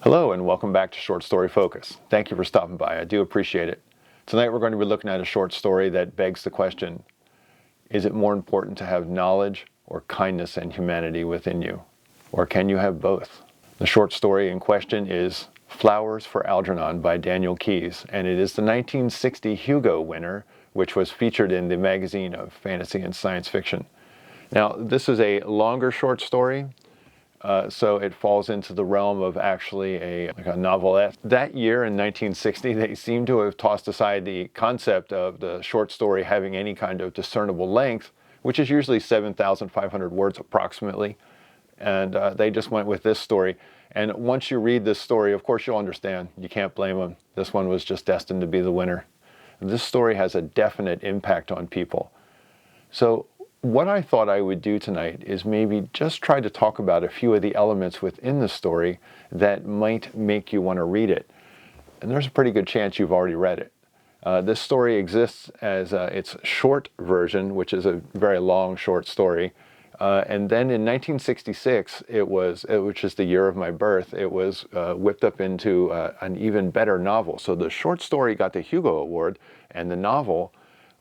Hello and welcome back to Short Story Focus. Thank you for stopping by. I do appreciate it. Tonight we're going to be looking at a short story that begs the question, is it more important to have knowledge or kindness and humanity within you? Or can you have both? The short story in question is Flowers for Algernon by Daniel Keyes, and it is the 1960 Hugo winner, which was featured in the magazine of fantasy and science fiction. Now, this is a longer short story, so it falls into the realm of actually a novelette. That year in 1960, they seem to have tossed aside the concept of the short story having any kind of discernible length, which is usually 7,500 words approximately. And they just went with this story. And once you read this story, of course, you'll understand. You can't blame them. This one was just destined to be the winner. This story has a definite impact on people. So what I thought I would do tonight is maybe just try to talk about a few of the elements within the story that might make you want to read it. And there's a pretty good chance you've already read it. This story exists as its short version, which is a very long short story. And then in 1966, which is the year of my birth, it was whipped up into an even better novel. So the short story got the Hugo Award, and the novel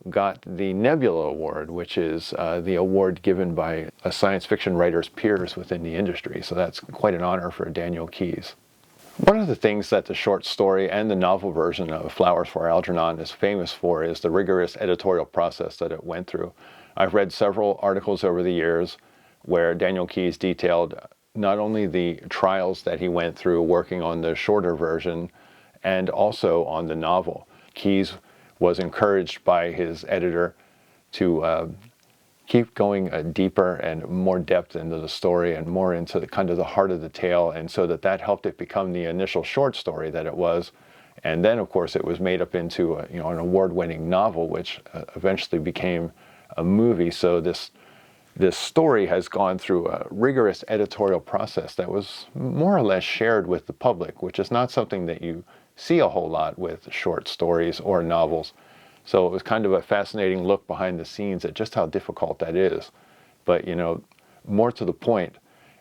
got the Nebula Award, which is the award given by a science fiction writer's peers within the industry. So that's quite an honor for Daniel Keyes. One of the things that the short story and the novel version of Flowers for Algernon is famous for is the rigorous editorial process that it went through. I've read several articles over the years where Daniel Keyes detailed not only the trials that he went through working on the shorter version and also on the novel. Keyes was encouraged by his editor to keep going deeper and more depth into the story and more into the kind of the heart of the tale, and so that helped it become the initial short story that it was. And then, of course, it was made up into an award-winning novel, which eventually became a movie. So this story has gone through a rigorous editorial process that was more or less shared with the public, which is not something that you see a whole lot with short stories or novels. So it was kind of a fascinating look behind the scenes at just how difficult that is. But, more to the point,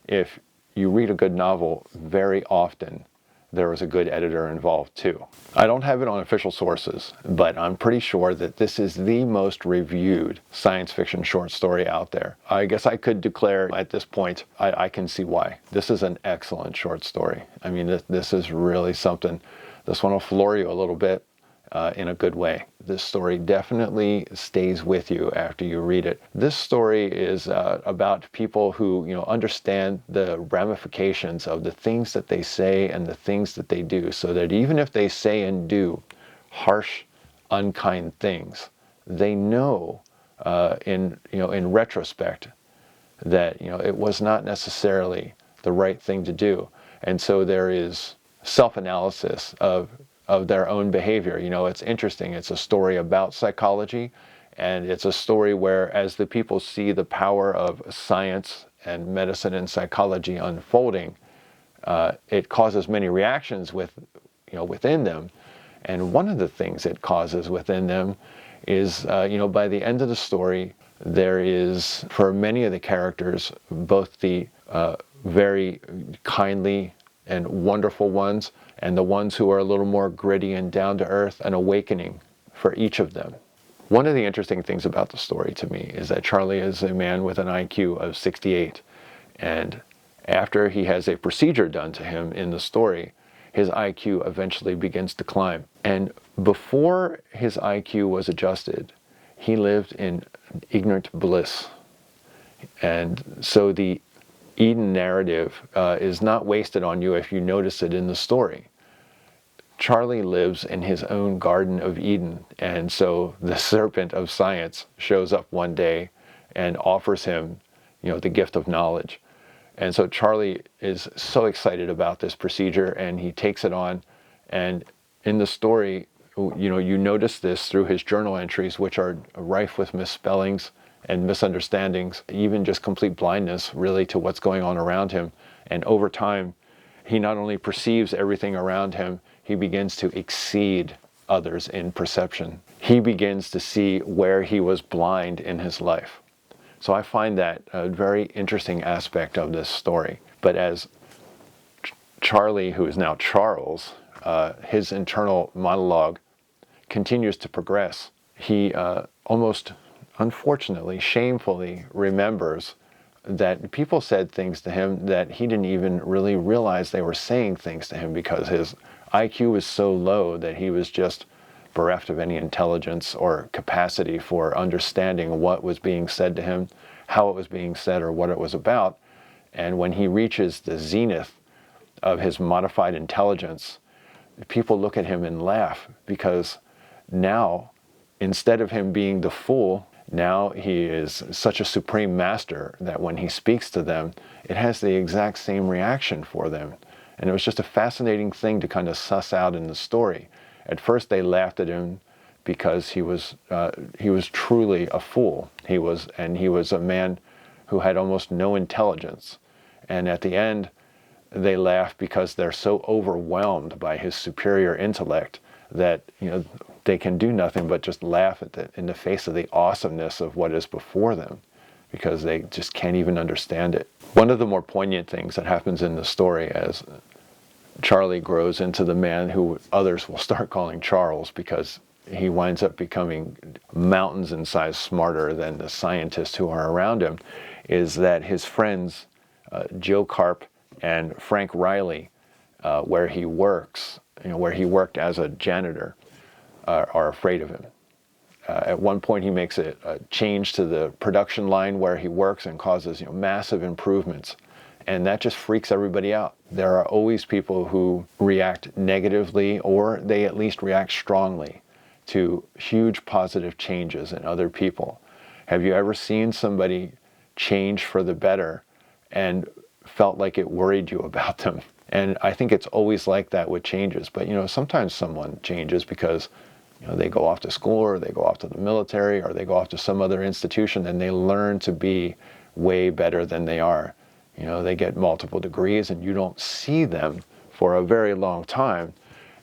if you read a good novel, very often there was a good editor involved too. I don't have it on official sources, but I'm pretty sure that this is the most reviewed science fiction short story out there. I guess I could declare at this point, I can see why. This is an excellent short story. I mean, this is really something. This one will floor you a little bit in a good way. This story definitely stays with you after you read it. This story is about people who understand the ramifications of the things that they say and the things that they do, so that even if they say and do harsh, unkind things, they know in retrospect that it was not necessarily the right thing to do. And so there is self-analysis of their own behavior. It's interesting. It's a story about psychology, and it's a story where, as the people see the power of science and medicine and psychology unfolding, it causes many reactions within them. And one of the things it causes within them is, by the end of the story, there is, for many of the characters, both the very kindly and wonderful ones, and the ones who are a little more gritty and down to earth, an awakening for each of them. One of the interesting things about the story to me is that Charlie is a man with an IQ of 68, and after he has a procedure done to him in the story, his IQ eventually begins to climb. And before his IQ was adjusted, he lived in ignorant bliss. And so the Eden narrative is not wasted on you if you notice it in the story. Charlie lives in his own Garden of Eden, and so the serpent of science shows up one day and offers him, the gift of knowledge. And so Charlie is so excited about this procedure, and he takes it on. And in the story, you notice this through his journal entries, which are rife with misspellings and misunderstandings, even just complete blindness really to what's going on around him. And over time, he not only perceives everything around him, he begins to exceed others in perception. He begins to see where he was blind in his life. So I find that a very interesting aspect of this story. But as Charlie, who is now Charles, his internal monologue continues to progress. He almost unfortunately, shamefully remembers that people said things to him that he didn't even really realize they were saying things to him, because his IQ was so low that he was just bereft of any intelligence or capacity for understanding what was being said to him, how it was being said, or what it was about. And when he reaches the zenith of his modified intelligence, people look at him and laugh, because now, instead of him being the fool, now he is such a supreme master that when he speaks to them, it has the exact same reaction for them. And it was just a fascinating thing to kind of suss out in the story. At first they laughed at him because he was truly a fool. He was a man who had almost no intelligence. And at the end, they laugh because they're so overwhelmed by his superior intellect that, they can do nothing but just laugh in the face of the awesomeness of what is before them, because they just can't even understand it. One of the more poignant things that happens in the story, as Charlie grows into the man who others will start calling Charles, because he winds up becoming mountains in size smarter than the scientists who are around him, is that his friends, Joe Carp and Frank Riley, where he works, where he worked as a janitor, are afraid of him. At one point he makes a change to the production line where he works and causes massive improvements. And that just freaks everybody out. There are always people who react negatively, or they at least react strongly to huge positive changes in other people. Have you ever seen somebody change for the better and felt like it worried you about them? And I think it's always like that with changes. But sometimes someone changes because they go off to school, or they go off to the military, or they go off to some other institution, and they learn to be way better than they are. They get multiple degrees and you don't see them for a very long time.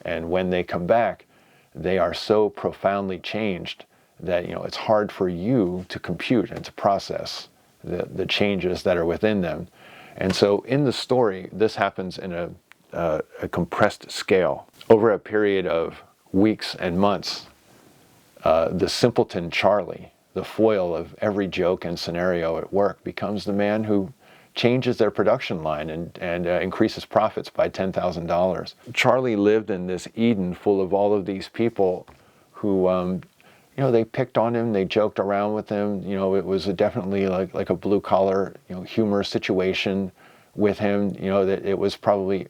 And when they come back, they are so profoundly changed that, it's hard for you to compute and to process the changes that are within them. And so in the story, this happens in a compressed scale. Over a period of weeks and months, the simpleton Charlie, the foil of every joke and scenario at work, becomes the man who changes their production line and increases profits by $10,000. Charlie lived in this Eden full of all of these people who, they picked on him, they joked around with him. It was definitely like a blue collar, humor situation with him. That it was probably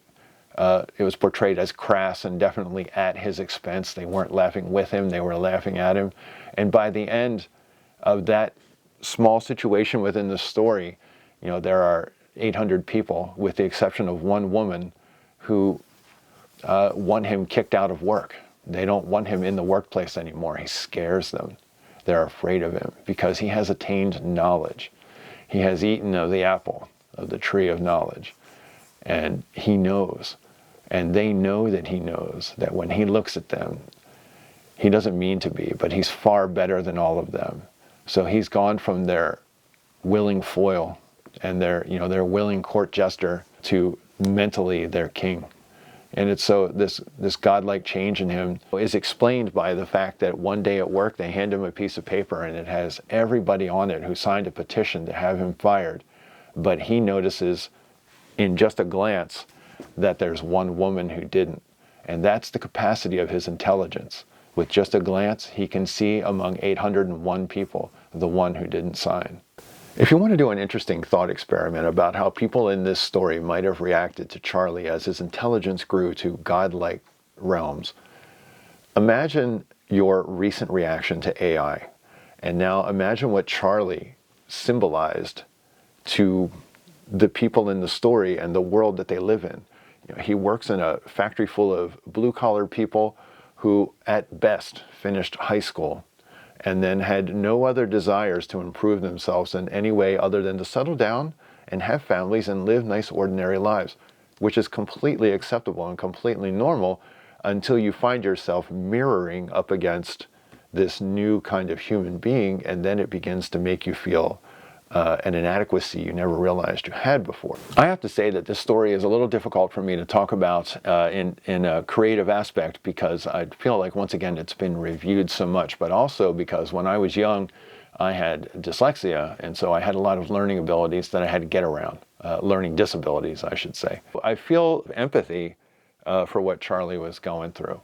it was portrayed as crass and definitely at his expense. They weren't laughing with him, they were laughing at him. And by the end of that small situation within the story, there are 800 people, with the exception of one woman, who want him kicked out of work. They don't want him in the workplace anymore. He scares them. They're afraid of him because he has attained knowledge. He has eaten of the apple of the tree of knowledge. And he knows, and they know that he knows, that when he looks at them, he doesn't mean to be, but he's far better than all of them. So he's gone from their willing foil and their willing court jester to mentally their king. And it's so this godlike change in him is explained by the fact that one day at work they hand him a piece of paper and it has everybody on it who signed a petition to have him fired. But he notices in just a glance that there's one woman who didn't. And that's the capacity of his intelligence. With just a glance, he can see among 801 people the one who didn't sign. If you want to do an interesting thought experiment about how people in this story might have reacted to Charlie as his intelligence grew to godlike realms, imagine your recent reaction to AI. And now imagine what Charlie symbolized to the people in the story and the world that they live in. He works in a factory full of blue-collar people who, at best, finished high school and then had no other desires to improve themselves in any way other than to settle down and have families and live nice, ordinary lives, which is completely acceptable and completely normal until you find yourself mirroring up against this new kind of human being, and then it begins to make you feel an inadequacy you never realized you had before. I have to say that this story is a little difficult for me to talk about in a creative aspect, because I feel like, once again, it's been reviewed so much, but also because when I was young, I had dyslexia, and so I had a lot of learning abilities that I had to get around, learning disabilities, I should say. I feel empathy for what Charlie was going through.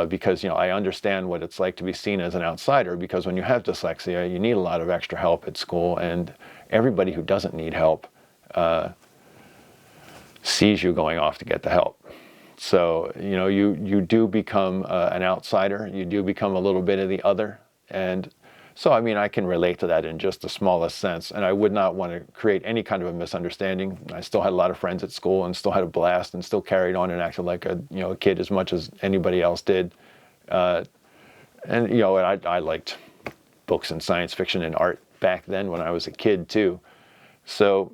Because I understand what it's like to be seen as an outsider, because when you have dyslexia, you need a lot of extra help at school, and everybody who doesn't need help sees you going off to get the help. So you do become an outsider. You do become a little bit of the other, and so I can relate to that in just the smallest sense, and I would not want to create any kind of a misunderstanding. I still had a lot of friends at school and still had a blast and still carried on and acted like a kid as much as anybody else did. And I liked books and science fiction and art back then when I was a kid too. So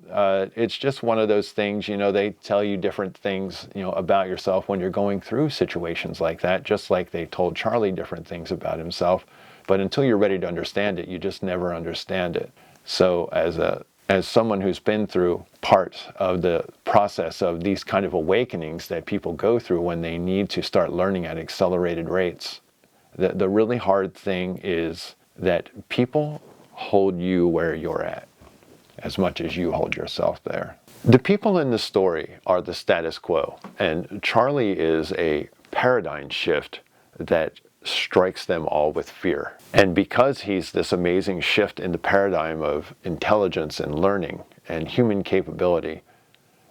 it's just one of those things, they tell you different things, about yourself when you're going through situations like that, just like they told Charlie different things about himself. But until you're ready to understand it, you just never understand it. So as someone who's been through part of the process of these kind of awakenings that people go through when they need to start learning at accelerated rates, the really hard thing is that people hold you where you're at as much as you hold yourself there. The people in the story are the status quo, and Charlie is a paradigm shift that strikes them all with fear. And because he's this amazing shift in the paradigm of intelligence and learning and human capability,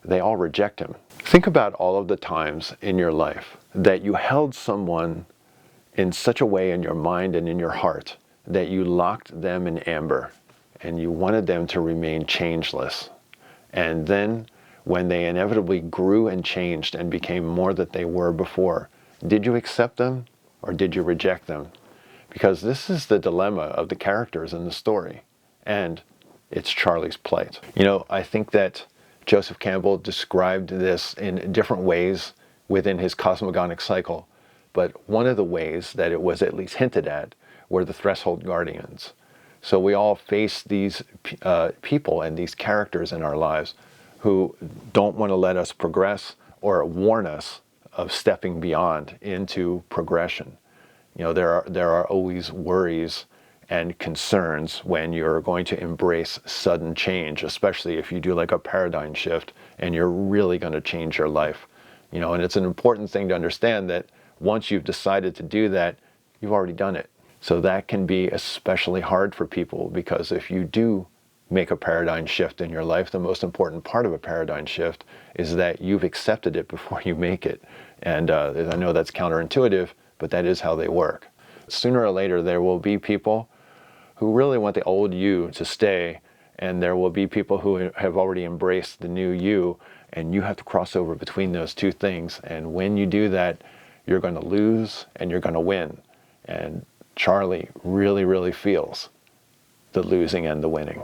they all reject him. Think about all of the times in your life that you held someone in such a way in your mind and in your heart that you locked them in amber and you wanted them to remain changeless. And then when they inevitably grew and changed and became more than they were before, did you accept them? Or did you reject them? Because this is the dilemma of the characters in the story, and it's Charlie's plight. I think that Joseph Campbell described this in different ways within his cosmogonic cycle, but one of the ways that it was at least hinted at were the threshold guardians. So we all face these people and these characters in our lives who don't want to let us progress or warn us of stepping beyond into progression. There are always worries and concerns when you're going to embrace sudden change, especially if you do like a paradigm shift and you're really going to change your life. And it's an important thing to understand that once you've decided to do that, you've already done it. So that can be especially hard for people, because if you do make a paradigm shift in your life, the most important part of a paradigm shift is that you've accepted it before you make it. And I know that's counterintuitive, but that is how they work. Sooner or later, there will be people who really want the old you to stay, and there will be people who have already embraced the new you, and you have to cross over between those two things. And when you do that, you're going to lose and you're going to win. And Charlie really, really feels the losing and the winning.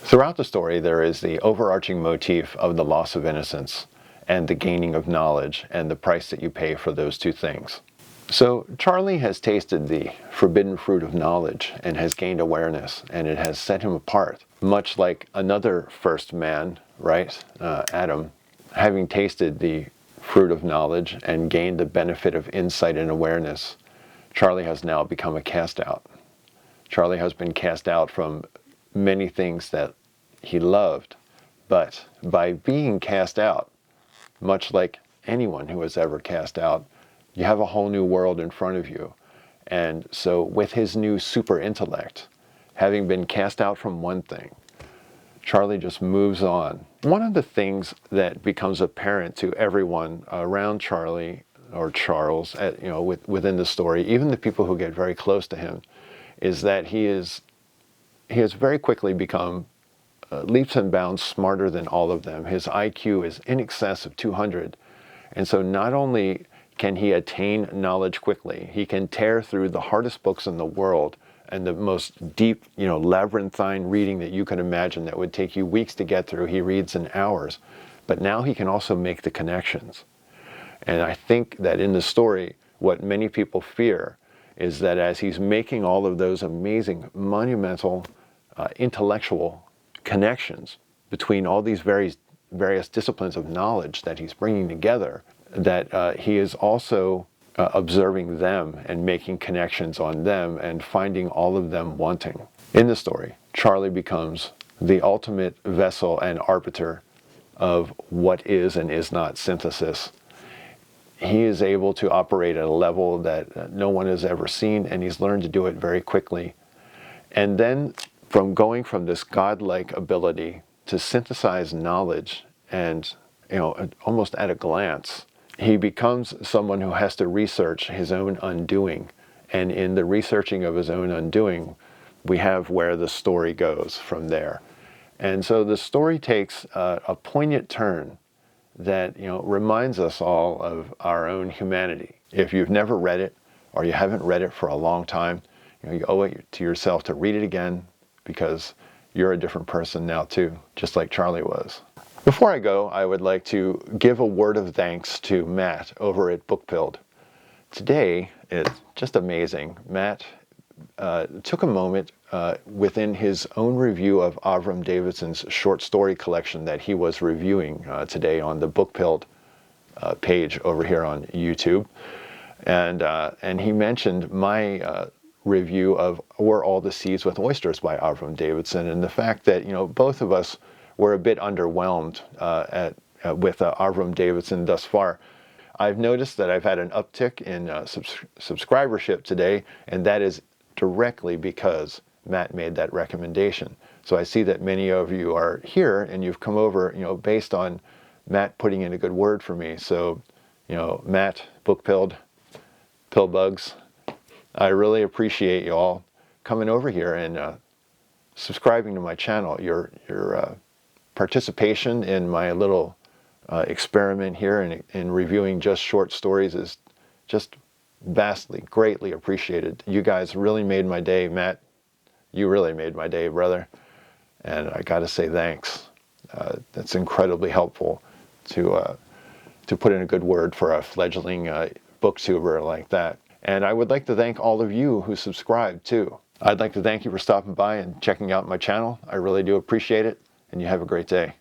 Throughout the story, there is the overarching motif of the loss of innocence and the gaining of knowledge and the price that you pay for those two things. So Charlie has tasted the forbidden fruit of knowledge and has gained awareness, and it has set him apart, much like another first man, right, Adam, having tasted the fruit of knowledge and gained the benefit of insight and awareness. Charlie has now become a cast out. Charlie has been cast out from many things that he loved, but by being cast out, much like anyone who was ever cast out, you have a whole new world in front of you. And so with his new super intellect, having been cast out from one thing, Charlie just moves on. One of the things that becomes apparent to everyone around Charlie, or Charles, within the story, even the people who get very close to him, is that he has very quickly become leaps and bounds smarter than all of them. His IQ is in excess of 200. And so not only can he attain knowledge quickly, he can tear through the hardest books in the world and the most deep, labyrinthine reading that you can imagine that would take you weeks to get through. He reads in hours. But now he can also make the connections. And I think that in the story, what many people fear is that as he's making all of those amazing, monumental, intellectual connections between all these various disciplines of knowledge that he's bringing together, that he is also observing them and making connections on them and finding all of them wanting. In the story, Charlie becomes the ultimate vessel and arbiter of what is and is not synthesis. He is able to operate at a level that no one has ever seen, and he's learned to do it very quickly. And then from going from this godlike ability to synthesize knowledge and, almost at a glance, he becomes someone who has to research his own undoing. And in the researching of his own undoing, we have where the story goes from there. And so the story takes a poignant turn that reminds us all of our own humanity. If you've never read it, or you haven't read it for a long time, you owe it to yourself to read it again, because you're a different person now too, just like Charlie was. Before I go, I would like to give a word of thanks to Matt over at Bookpilled. Today, it's just amazing. Matt took a moment within his own review of Avram Davidson's short story collection that he was reviewing today on the Bookpilled page over here on YouTube. And he mentioned my review of Were All the Seas with Oysters by Avram Davidson, and the fact that both of us were a bit underwhelmed with Avram Davidson thus far. I've noticed that I've had an uptick in subscribership today, and that is directly because Matt made that recommendation. So I see that many of you are here and you've come over, based on Matt putting in a good word for me. So, Matt, Bookpilled, Pillbugs, I really appreciate you all coming over here and subscribing to my channel. Your participation in my little experiment here in reviewing just short stories is just vastly, greatly appreciated. You guys really made my day. Matt, you really made my day, brother. And I got to say thanks. That's incredibly helpful to put in a good word for a fledgling booktuber like that. And I would like to thank all of you who subscribed too. I'd like to thank you for stopping by and checking out my channel. I really do appreciate it, and you have a great day.